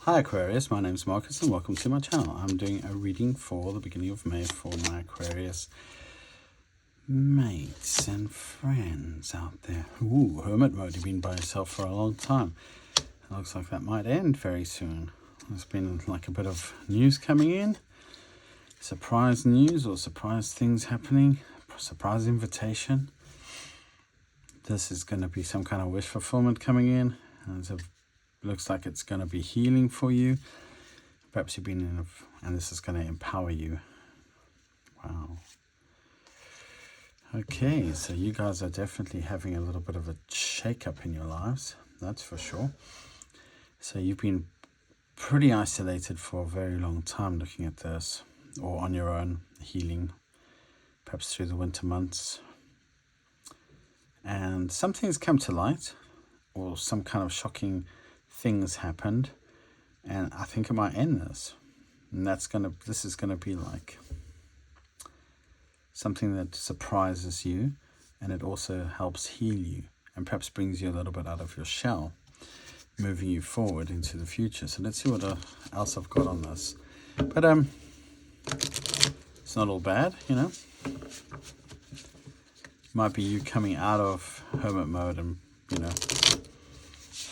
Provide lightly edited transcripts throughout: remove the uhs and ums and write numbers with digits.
Hi Aquarius, my name is Marcus and welcome to my channel. I'm doing a reading for the beginning of May for my Aquarius mates and friends out there. Ooh, hermit mode, you've been by yourself for a long time. It looks like that might end very soon. There's been like a bit of news coming in. Surprise news or surprise things happening. Surprise invitation. This is going to be some kind of wish fulfillment coming in. Looks like it's going to be healing for you. Perhaps you've been in and this is going to empower you. Wow. Okay, so you guys are definitely having a little bit of a shake-up in your lives. That's for sure. So you've been pretty isolated for a very long time looking at this, or on your own, healing, perhaps through the winter months. And something's come to light, or some kind of shocking things happened, and I think it might end this. And this is gonna be like something that surprises you, and it also helps heal you, and perhaps brings you a little bit out of your shell, moving you forward into the future. So let's see what else I've got on this. But it's not all bad, you know. Might be you coming out of hermit mode and, you know,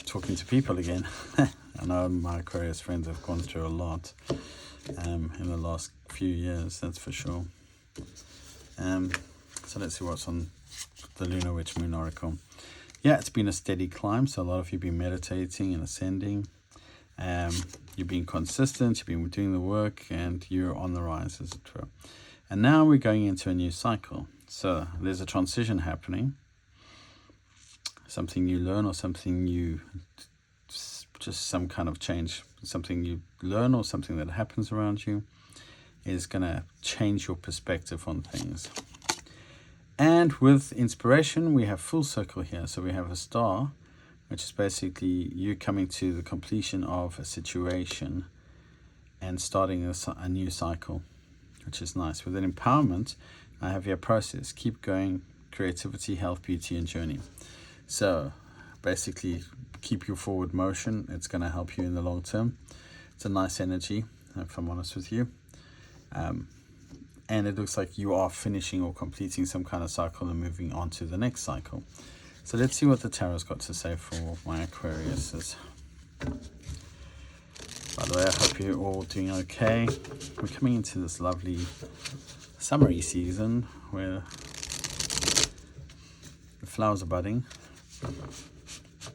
talking to people again. I know my Aquarius friends have gone through a lot in the last few years, that's for sure. So let's see what's on the Lunar Witch Moon Oracle. Yeah, it's been a steady climb, so a lot of you have been meditating and ascending. You've been consistent, you've been doing the work, and you're on the rise, as it were. And now we're going into a new cycle. So there's a transition happening. Something you learn, or something you, just some kind of change, something you learn or something that happens around you is going to change your perspective on things. And with inspiration, we have full circle here. So we have a star, which is basically you coming to the completion of a situation and starting a new cycle, which is nice. With an empowerment, I have your process, keep going, creativity, health, beauty, and journey. So basically keep your forward motion. It's going to help you in the long term. It's a nice energy, if I'm honest with you. And it looks like you are finishing or completing some kind of cycle and moving on to the next cycle. So let's see what the tarot's got to say for my Aquariuses. By the way, I hope you're all doing okay. We're coming into this lovely summery season where the flowers are budding.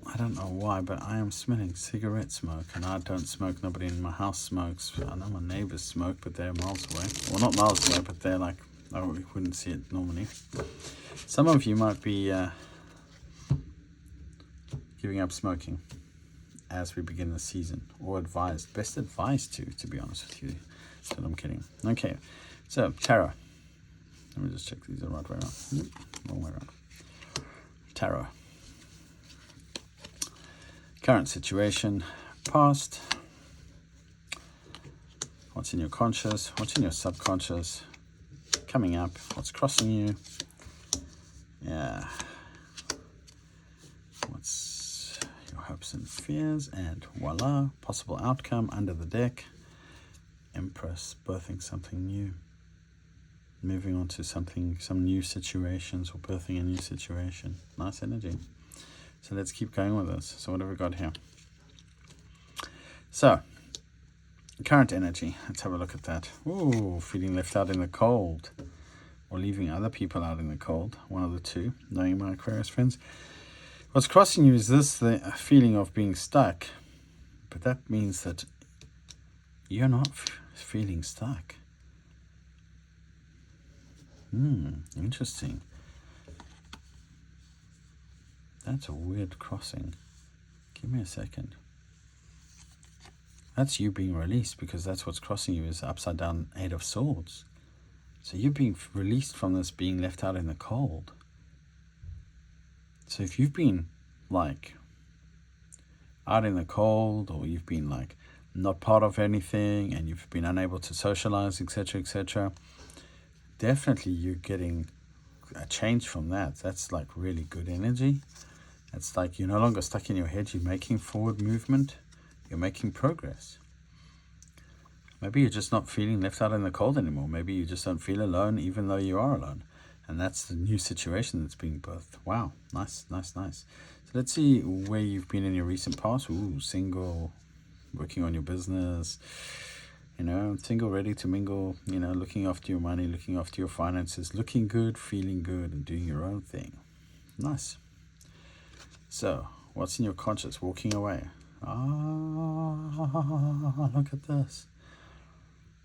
I don't know why, but I am smelling cigarette smoke, and I don't smoke. Nobody in my house smokes. I know my neighbors smoke, but they're miles away. Well, not miles away, but they're like, oh, we wouldn't see it normally. Some of you might be giving up smoking as we begin the season, or best advised to be honest with you. So I'm kidding. Okay, so tarot. Let me just check these are the right way around. Wrong way around. Tarot. Current situation, past, what's in your conscious, what's in your subconscious, coming up, what's crossing you, yeah, what's your hopes and fears, and voila, possible outcome under the deck, Empress, birthing something new, moving on to some new situations, or birthing a new situation. Nice energy. So let's keep going with this. So what have we got here? So, current energy. Let's have a look at that. Ooh, feeling left out in the cold. Or leaving other people out in the cold. One of the two, knowing my Aquarius friends. What's crossing you is the feeling of being stuck. But that means that you're not feeling stuck. Interesting. That's a weird crossing. Give me a second. That's you being released, because that's what's crossing you is the upside down 8 of Swords. So you're being released from this being left out in the cold. So if you've been like out in the cold, or you've been like not part of anything, and you've been unable to socialize, etc., definitely you're getting a change from that. That's like really good energy. It's like you're no longer stuck in your head, you're making forward movement. You're making progress. Maybe you're just not feeling left out in the cold anymore. Maybe you just don't feel alone even though you are alone. And that's the new situation that's being birthed. Wow, nice, nice, nice. So let's see where you've been in your recent past. Ooh, single, working on your business, single, ready to mingle, looking after your money, looking after your finances, looking good, feeling good, and doing your own thing. Nice. So, what's in your conscious? Walking away. Look at this.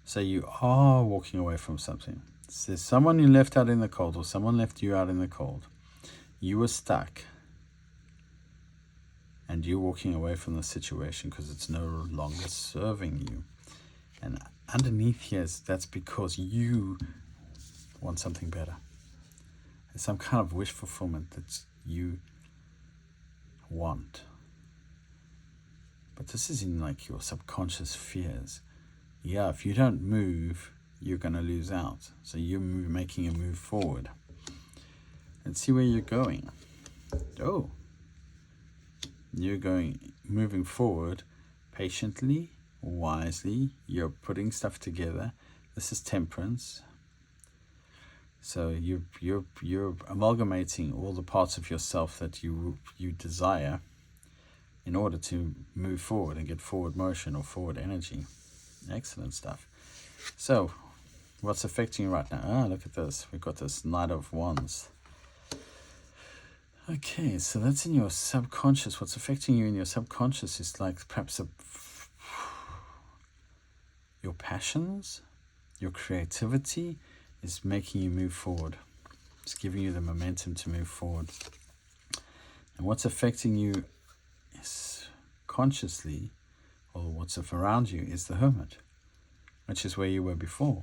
So you are walking away from something. So there's someone you left out in the cold, or someone left you out in the cold. You were stuck. And you're walking away from the situation because it's no longer serving you. And underneath here, that's because you want something better. There's some kind of wish fulfillment that you want. But this is in like your subconscious fears. Yeah, if you don't move, you're going to lose out. So you're making a move forward. Let's see where you're going. Oh, you're moving forward patiently, wisely. You're putting stuff together. This is temperance. So you're amalgamating all the parts of yourself that you desire in order to move forward and get forward motion or forward energy. Excellent stuff. So, what's affecting you right now? Look at this. We've got this Knight of Wands. Okay, so that's in your subconscious. What's affecting you in your subconscious is like perhaps your passions, your creativity is making you move forward. It's giving you the momentum to move forward. And what's affecting you is consciously, or what's around you, is the Hermit, which is where you were before.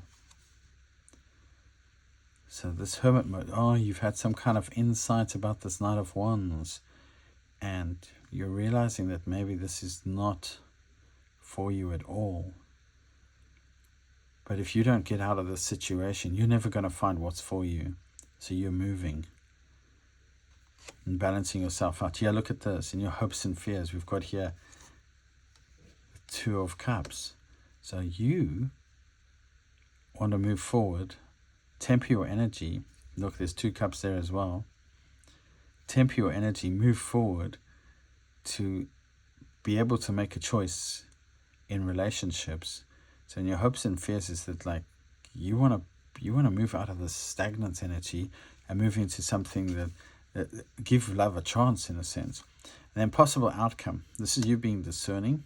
So this Hermit mode, you've had some kind of insight about this Knight of Wands, and you're realizing that maybe this is not for you at all. But if you don't get out of this situation, you're never going to find what's for you. So you're moving and balancing yourself out. Yeah, look at this. In your hopes and fears, we've got here Two of Cups. So you want to move forward, temper your energy. Look, there's 2 cups there as well. Temper your energy, move forward to be able to make a choice in relationships. So in your hopes and fears is that like you want to move out of this stagnant energy and move into something that give love a chance, in a sense. And then possible outcome. This is you being discerning.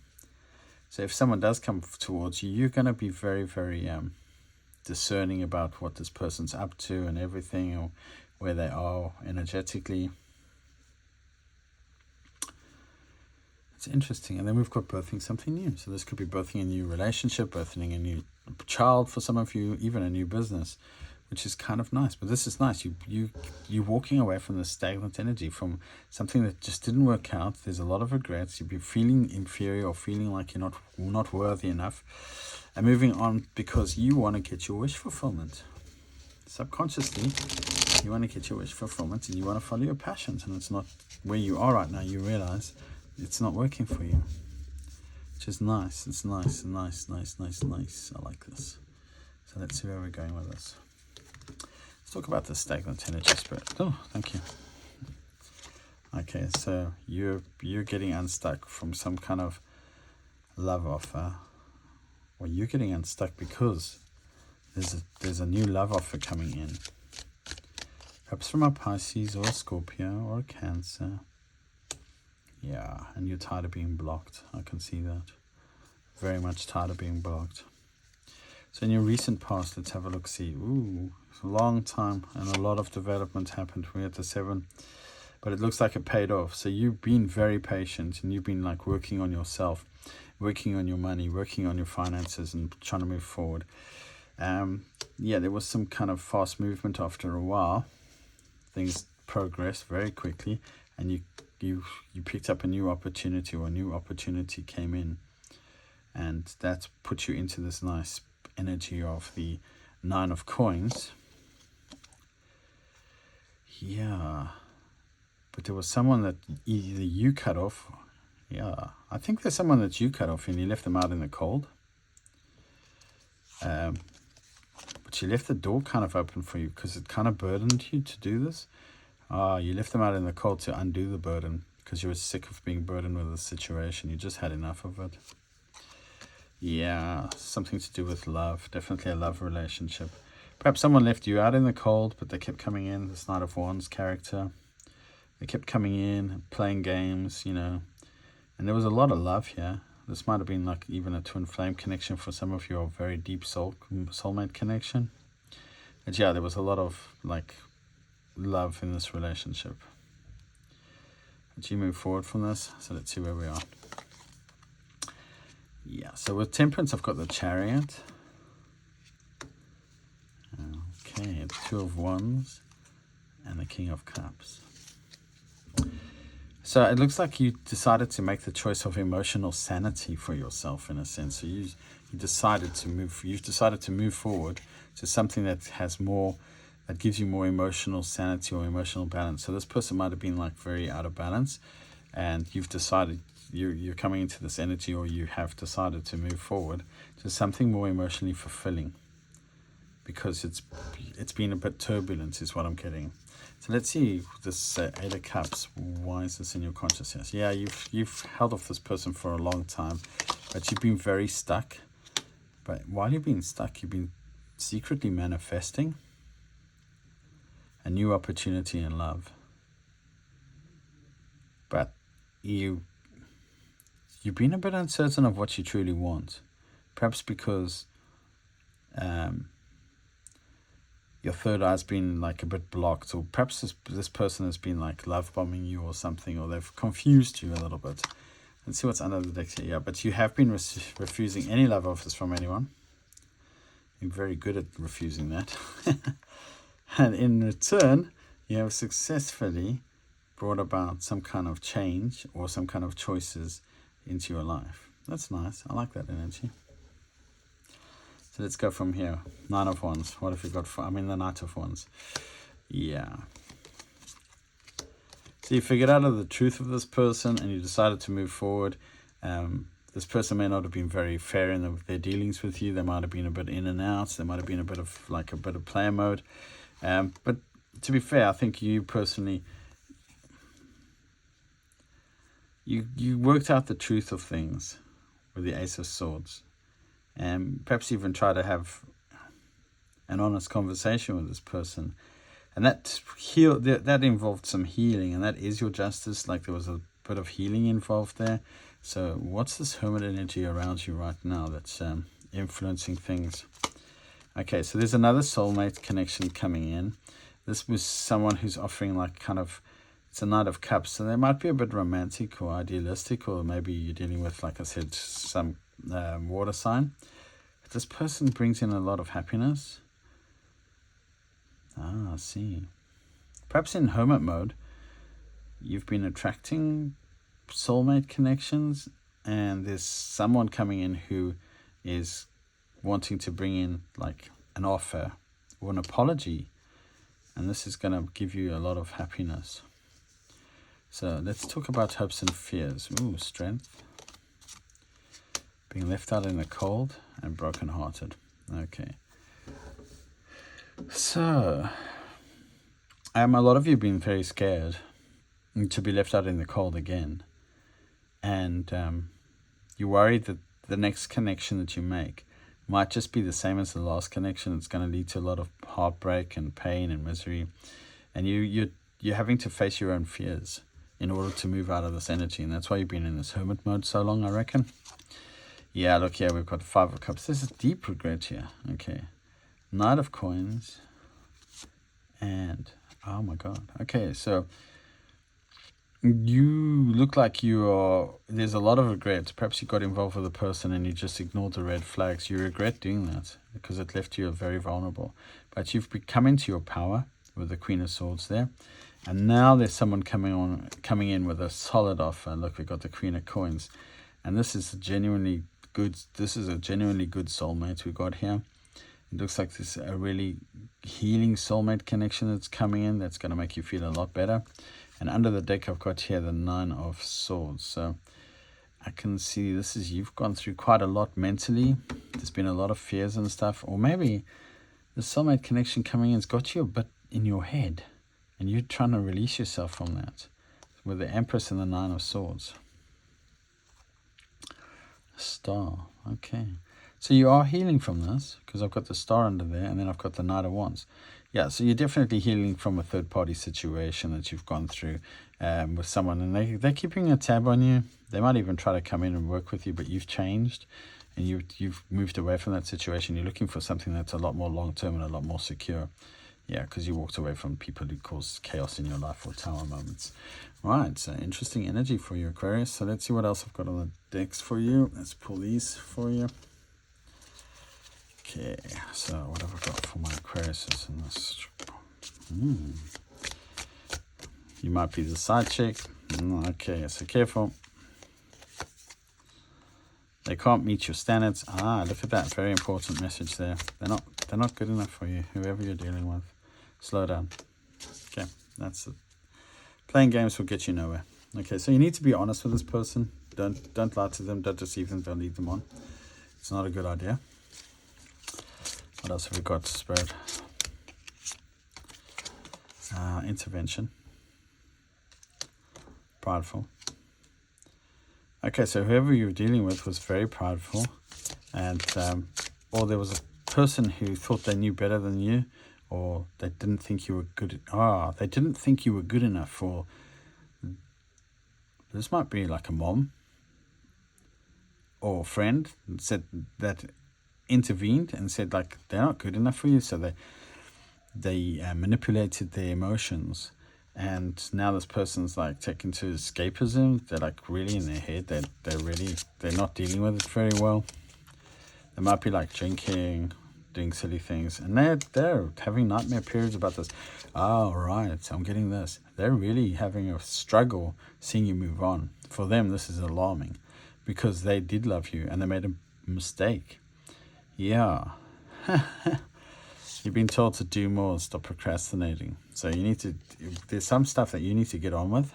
So if someone does come towards you, you're going to be very, very discerning about what this person's up to and everything, or where they are energetically. It's interesting. And then we've got birthing something new. So this could be birthing a new relationship, birthing a new child for some of you, even a new business, which is kind of nice. But this is nice. You're walking away from the stagnant energy, from something that just didn't work out. There's a lot of regrets. You'll be feeling inferior or feeling like you're not worthy enough, and moving on because you want to get your wish fulfillment. Subconsciously, you want to get your wish fulfillment and you want to follow your passions, and it's not where you are right now. You realize it's not working for you, which is nice. It's nice. I like this. So let's see where we're going with this. Let's talk about the stagnant energy spirit. Oh, thank you. Okay, so you're getting unstuck from some kind of love offer, or you're getting unstuck because there's a new love offer coming in. Perhaps from a Pisces or a Scorpio or a Cancer. Yeah, and you're tired of being blocked. I can see that. Very much tired of being blocked. So in your recent past, let's have a look, see. Ooh, it's a long time and a lot of development happened. We're at the 7, but it looks like it paid off. So you've been very patient and you've been like working on yourself, working on your money, working on your finances and trying to move forward. Yeah, there was some kind of fast movement after a while. Things progressed very quickly and you picked up a new opportunity, or a new opportunity came in, and that put you into this nice energy of the 9 of Coins. Yeah, but there was someone that either you cut off Yeah, I think there's someone that you cut off and you left them out in the cold. But you left the door kind of open for you because it kind of burdened you to do this. You left them out in the cold to undo the burden because you were sick of being burdened with the situation. You just had enough of it. Yeah, something to do with love. Definitely a love relationship. Perhaps someone left you out in the cold, but they kept coming in. This Knight of Wands character. They kept coming in, playing games, you know. And there was a lot of love here. This might have been like even a twin flame connection for some of you, or very deep soulmate connection. But yeah, there was a lot of like love in this relationship. But you move forward from this, so let's see where we are. Yeah, so with Temperance, I've got the Chariot. Okay, the Two of Wands and the King of Cups. So it looks like you decided to make the choice of emotional sanity for yourself, in a sense. So you've decided to move forward to something that has more, that gives you more emotional sanity or emotional balance. So this person might have been like very out of balance, and you've decided you're coming into this energy, or you have decided to move forward to something more emotionally fulfilling, because it's been a bit turbulent is what I'm getting. So let's see this Eight of Cups. Why is this in your consciousness? Yeah, you've held off this person for a long time, but you've been very stuck. But while you've been stuck, you've been secretly manifesting a new opportunity in love. But you've been a bit uncertain of what you truly want, perhaps because your third eye's been like a bit blocked, or perhaps this person has been like love bombing you or something, or they've confused you a little bit. Let's see what's under the deck here. Yeah, but you have been refusing any love offers from anyone. You're very good at refusing that. And in return, you have successfully brought about some kind of change or some kind of choices into your life. That's nice. I like that energy. So let's go from here. Nine of Wands. What have you got for, the Knight of Wands. Yeah. So you figured out the truth of this person and you decided to move forward. This person may not have been very fair in their dealings with you. They might have been a bit in and out. There might have been a bit of player mode. But to be fair, I think you personally, you worked out the truth of things with the Ace of Swords. And perhaps even try to have an honest conversation with this person. And that involved some healing, and that is your justice. Like there was a bit of healing involved there. So what's this Hermit energy around you right now that's influencing things? Okay, so there's another soulmate connection coming in. This was someone who's offering like kind of, it's a Knight of Cups. So they might be a bit romantic or idealistic, or maybe you're dealing with, like I said, some water sign. But this person brings in a lot of happiness. I see. Perhaps in hermit mode, you've been attracting soulmate connections, and there's someone coming in who is wanting to bring in like an offer or an apology, and this is going to give you a lot of happiness. So let's talk about hopes and fears. Ooh, Strength. Being left out in the cold and brokenhearted. Okay. So, a lot of you have been very scared to be left out in the cold again. And you're worried that the next connection that you make might just be the same as the last connection. It's going to lead to a lot of heartbreak and pain and misery. And you're having to face your own fears in order to move out of this energy. And that's why you've been in this hermit mode so long, I reckon. Yeah, look here, we've got Five of Cups. This is deep regret here. Okay. Knight of Coins. And, oh my God. Okay, so you look like there's a lot of regret. Perhaps you got involved with a person and you just ignored the red flags. You regret doing that because it left you very vulnerable. But you've come into your power with the Queen of Swords there. And now there's someone coming in with a solid offer. Look, we've got the Queen of Coins. And this is a genuinely good soulmate we got here. It looks like this a really healing soulmate connection that's coming in that's going to make you feel a lot better. And under the deck, I've got here the Nine of Swords. So I can see this is you've gone through quite a lot mentally. There's been a lot of fears and stuff. Or maybe the soulmate connection coming in has got you a bit in your head. And you're trying to release yourself from that. With the Empress and the Nine of Swords. Star. Okay. So you are healing from this. Because I've got the Star under there. And then I've got the Knight of Wands. Yeah, so you're definitely healing from a third-party situation that you've gone through with someone. And they're keeping a tab on you. They might even try to come in and work with you. But you've changed. And you've moved away from that situation. You're looking for something that's a lot more long-term and a lot more secure. Yeah, because you walked away from people who cause chaos in your life or tower moments. Right, so interesting energy for you, Aquarius. So let's see what else I've got on the decks for you. Let's pull these for you. Okay, so what have I got for my Aquariuses in this? You might be the side chick. Okay, so careful. They can't meet your standards. Look at that. Very important message there. They're not good enough for you, whoever you're dealing with. Slow down. Okay, that's it. Playing games will get you nowhere. Okay, so you need to be honest with this person. Don't lie to them. Don't deceive them. Don't lead them on. It's not a good idea. What else have we got, Spirit? Intervention. Prideful. Okay, so whoever you're dealing with was very prideful. And or there was a person who thought they knew better than you. Or they didn't think you were good. They didn't think you were good enough for... This might be like a mom. Or a friend that intervened and said like they're not good enough for you, so they manipulated their emotions, and now this person's like taken to escapism. They're like really in their head. They're not dealing with it very well. They might be like drinking, doing silly things, and they're having nightmare periods about this. Right, so I'm getting this. They're really having a struggle seeing you move on. For them, this is alarming because they did love you and they made a mistake. Yeah. You've been told to do more, stop procrastinating. So there's some stuff that you need to get on with,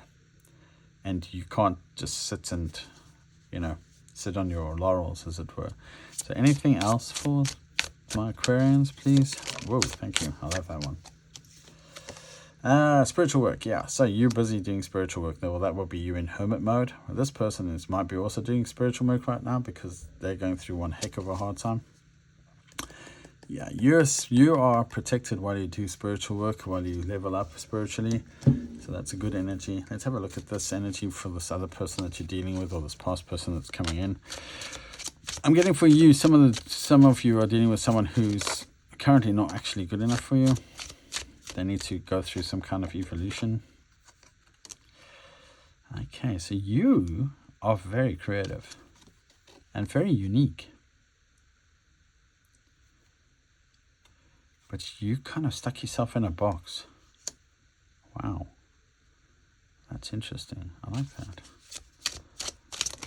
and you can't just sit and, sit on your laurels, as it were. So anything else for my Aquarians, please? Whoa, thank you. I love that one. Spiritual work, yeah. So you're busy doing spiritual work. Well, that will be you in hermit mode. Well, this person might be also doing spiritual work right now because they're going through one heck of a hard time. Yeah, you are protected while you do spiritual work, while you level up spiritually. So that's a good energy. Let's have a look at this energy for this other person that you're dealing with, or this past person that's coming in. I'm getting for you, some of you are dealing with someone who's currently not actually good enough for you. They need to go through some kind of evolution. Okay, so you are very creative and very unique. But you kind of stuck yourself in a box. Wow. That's interesting. I like that.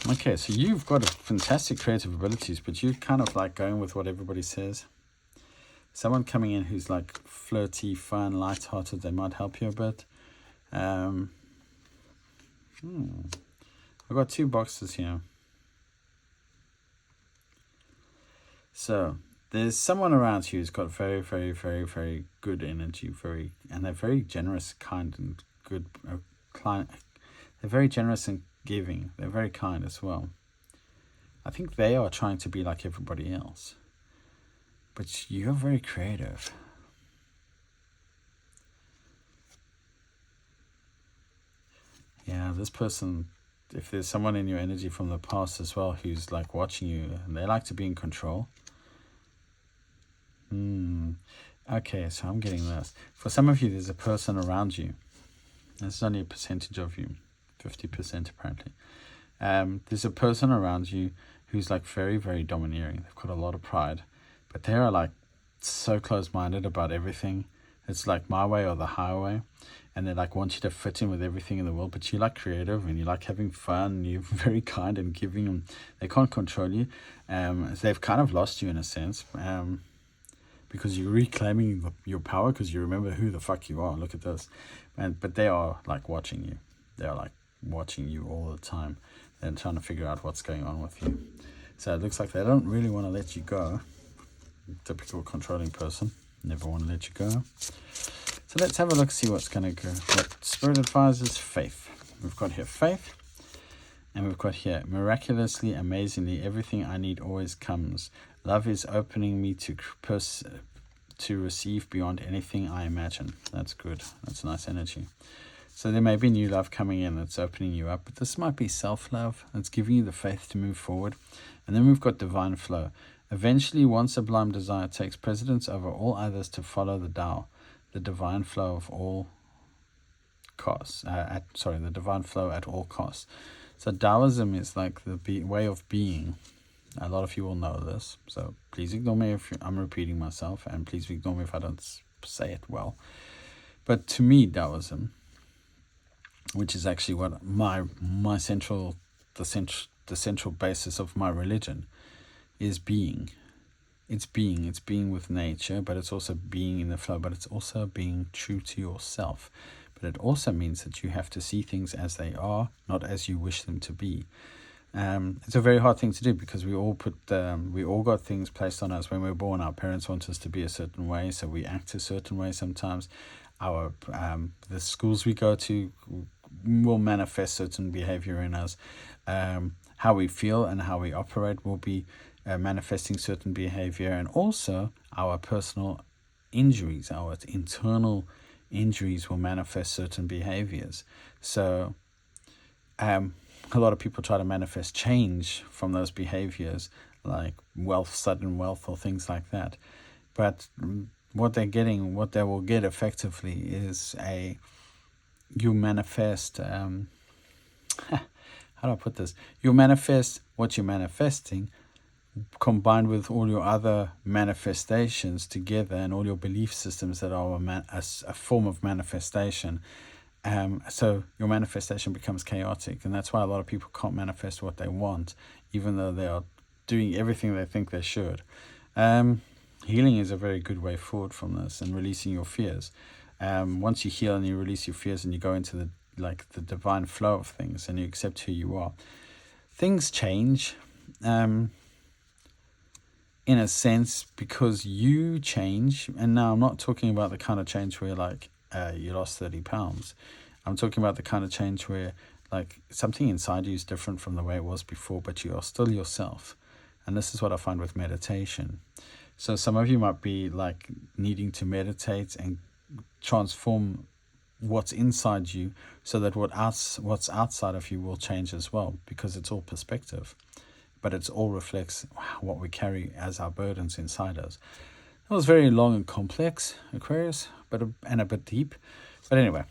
Okay, so you've got fantastic creative abilities, but you're kind of like going with what everybody says. Someone coming in who's like flirty, fun, light-hearted, they might help you a bit. I've got two boxes here. So there's someone around you who's got very, very, very, very good energy, and they're very generous, kind, and good client. They're very generous and giving. They're very kind as well. I think they are trying to be like everybody else. But you're very creative. Yeah, this person, if there's someone in your energy from the past as well who's like watching you, and they like to be in control. Okay, so I'm getting this. For some of you, there's a person around you. There's only a percentage of you, 50% apparently. There's a person around you who's like very, very domineering. They've got a lot of pride. But they are like so close-minded about everything. It's like my way or the highway. And they like want you to fit in with everything in the world. But you like creative and you like having fun. You're very kind and giving. And they can't control you. They've kind of lost you in a sense. Because you're reclaiming your power because you remember who the fuck you are. Look at this. But they are like watching you. They are like watching you all the time. and trying to figure out what's going on with you. So it looks like they don't really want to let you go. Typical controlling person, never want to let you go. So let's have a look, see what's going to go. What Spirit advises, faith. We've got here faith, and we've got here miraculously, amazingly, everything I need always comes. Love is opening me to receive beyond anything I imagine. That's good. That's nice energy. So there may be new love coming in that's opening you up, but this might be self-love that's giving you the faith to move forward. And then we've got divine flow. Eventually, one sublime desire takes precedence over all others to follow the Tao, the divine flow of all costs. The divine flow at all costs. So Taoism is like the way of being. A lot of you will know this, so please ignore me if I'm repeating myself, and please ignore me if I don't say it well. But to me, Taoism, which is actually what the central basis of my religion, is being. It's being with nature, but it's also being in the flow, but it's also being true to yourself. But it also means that you have to see things as they are, not as you wish them to be. It's a very hard thing to do, because we all got things placed on us when we were born. Our parents want us to be a certain way, so we act a certain way sometimes. The schools we go to will manifest certain behavior in us. How we feel and how we operate will be manifesting certain behavior, and also our personal injuries, our internal injuries will manifest certain behaviors. So a lot of people try to manifest change from those behaviors, like sudden wealth or things like that. But what they will get effectively is you manifest, how do I put this? You manifest what you're manifesting, combined with all your other manifestations together, and all your belief systems that are a form of manifestation. So your manifestation becomes chaotic, and that's why a lot of people can't manifest what they want, even though they are doing everything they think they should. Healing is a very good way forward from this, and releasing your fears. Once you heal and you release your fears and you go into the divine flow of things, and you accept who you are, things change. In a sense, because you change. And now I'm not talking about the kind of change where you lost 30 pounds. I'm talking about the kind of change where something inside you is different from the way it was before, but you are still yourself. And this is what I find with meditation. So some of you might be needing to meditate and transform what's inside you, so that what's outside of you will change as well, because it's all perspective. But it all reflects what we carry as our burdens inside us. It was very long and complex, Aquarius, and a bit deep. But anyway,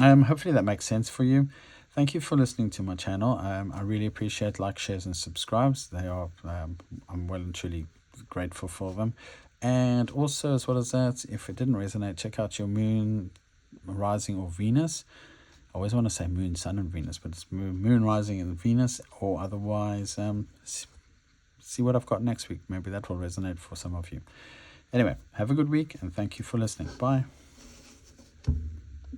hopefully that makes sense for you. Thank you for listening to my channel. I really appreciate shares, and subscribes. They are, I'm well and truly grateful for them. And also, as well as that, if it didn't resonate, check out your moon, rising, or Venus. I always want to say moon, sun, and Venus, but it's moon, rising, and Venus. Or otherwise, see what I've got next week. Maybe that will resonate for some of you. Anyway, have a good week, and thank you for listening. Bye.